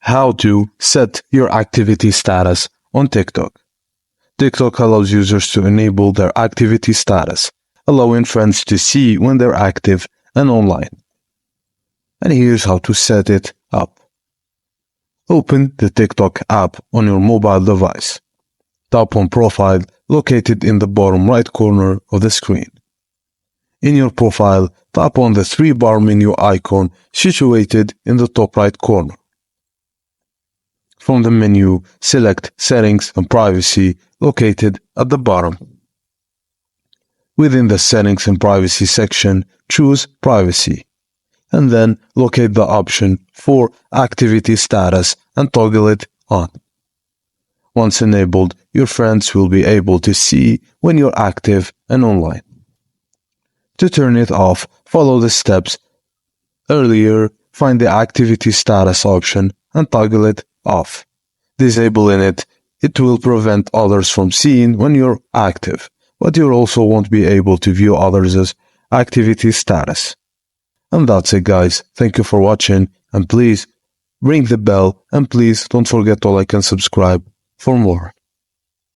How to set your activity status on TikTok. TikTok allows users to enable their activity status, allowing friends to see when they're active and online. And here's how to set it up. Open the TikTok app on your mobile device. Tap on Profile located in the bottom right corner of the screen. In your profile, tap on the 3-bar menu icon situated in the top right corner. From the menu, select Settings and Privacy located at the bottom. Within the Settings and Privacy section, choose Privacy, and then locate the option for Activity Status and toggle it on. Once enabled, your friends will be able to see when you're active and online. To turn it off, follow the steps earlier, find the Activity Status option and toggle it off. Disabling it will prevent others from seeing when you're active, but you also won't be able to view others' activity status. And that's it, guys. Thank you for watching, and please ring the bell, and please don't forget to like and subscribe for more.